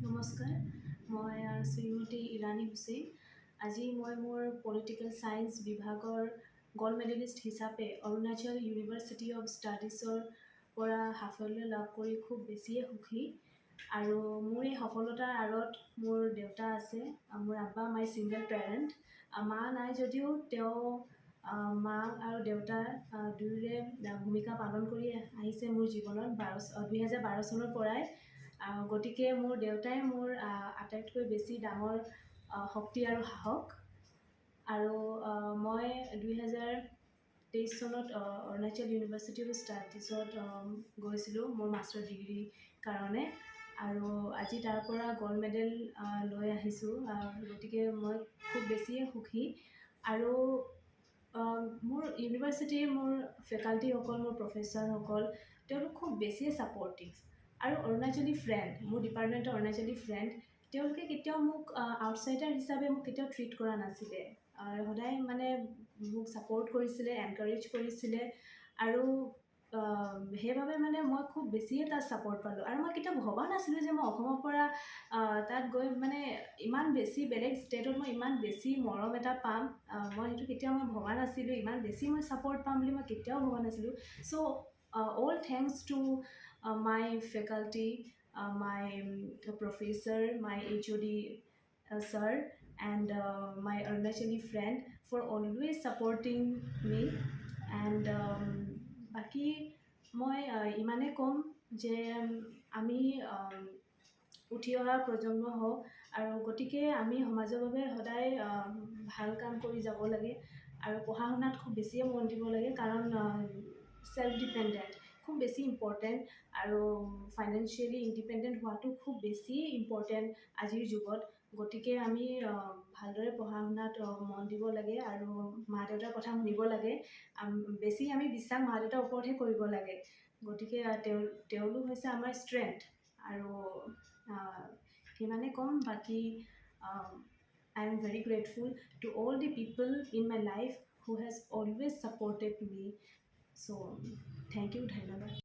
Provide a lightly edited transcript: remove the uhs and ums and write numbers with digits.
নমস্কাৰ, মই শ্ৰীমতী ইৰাণী হুছেইন। আজি মই মোৰ পলিটিকেল ছায়েন্স বিভাগৰ গ'ল্ড মেডেলিষ্ট হিচাপে অৰুণাচল ইউনিভাৰ্চিটি অফ ষ্টাডিজৰ পৰা সাফল্য লাভ কৰি খুব বেছিয়ে সুখী। আৰু মোৰ এই সফলতাৰ আঁৰত মোৰ দেউতা আছে। মোৰ আব্বা মাই ছিংগল পেৰেণ্ট। মা নাই যদিও তেওঁ মা আৰু দেউতাৰ দুয়োৰে ভূমিকা পালন কৰি আহিছে মোৰ জীৱনত 2012 চনৰ পৰাই। গতিকে মোৰ দেউতাই মোৰ আটাইতকৈ বেছি ডাঙৰ শক্তি আৰু সাহস। আৰু মই 2023 চনত অৰুণাচল ইউনিভাৰ্চিটি অফ ষ্টাডিজত গৈছিলোঁ মোৰ মাষ্টাৰ ডিগ্ৰীৰ কাৰণে। আৰু আজি তাৰ পৰা গ'ল্ড মেডেল লৈ আহিছোঁ। গতিকে মই খুব বেছিয়ে সুখী। আৰু মোৰ ইউনিভাৰ্চিটিৰ মোৰ ফেকাল্টিসকল, মোৰ প্ৰফেচাৰসকল, তেওঁলোক খুব বেছিয়ে ছাপৰ্টিভ। আৰু অৰুণাচলী ফ্ৰেণ্ড, মোৰ ডিপাৰ্টমেণ্টৰ অৰুণাচলী ফ্ৰেণ্ড, তেওঁলোকে কেতিয়াও মোক আউটছাইডাৰ হিচাপে মোক কেতিয়াও ট্ৰিট কৰা নাছিলে। সদায় মানে মোক ছাপৰ্ট কৰিছিলে, এনকাৰেজ কৰিছিলে। আৰু সেইবাবে মানে মই খুব বেছিয়ে তাত ছাপৰ্ট পালোঁ। আৰু মই কেতিয়াও ভবা নাছিলোঁ যে মই অসমৰ পৰা তাত গৈ মানে ইমান বেছি বেলেগ ষ্টেটত মই ইমান বেছি মৰম এটা পাম। মই সেইটো কেতিয়াও মই ভবা নাছিলোঁ। ইমান বেছি মই ছাপৰ্ট পাম বুলি মই কেতিয়াও ভবা নাছিলোঁ। চ' all thanks to my faculty, my professor, my HOD sir, and my Arunachali friend for always supporting me. And বাকি মই ইমানে ক'ম যে আমি উঠি অহা প্ৰজন্ম হওক, আৰু গতিকে আমি সমাজৰ বাবে সদায় ভাল কাম কৰি যাব লাগে। আৰু পঢ়া শুনাত খুব বেছিয়ে মন দিব লাগে, কাৰণ ছেল্ফ ডিপেণ্ডেণ্ট খুব বেছি ইম্পৰ্টেণ্ট। আৰু ফাইনেন্সিয়েলি ইণ্ডিপেণ্ডেণ্ট হোৱাটো খুব বেছি ইম্পৰ্টেণ্ট আজিৰ যুগত। গতিকে আমি ভালদৰে পঢ়া শুনাত মন দিব লাগে আৰু মা দেউতাৰ কথা শুনিব লাগে। বেছি আমি বিশ্বাস মা দেউতাৰ ওপৰতহে কৰিব লাগে। গতিকে তেওঁলোক হৈছে আমাৰ ষ্ট্ৰেংথ। আৰু সিমানে ক'ম। বাকী I am very grateful to all the people in my life who has always supported me. So, thank you, ধন্যবাদ।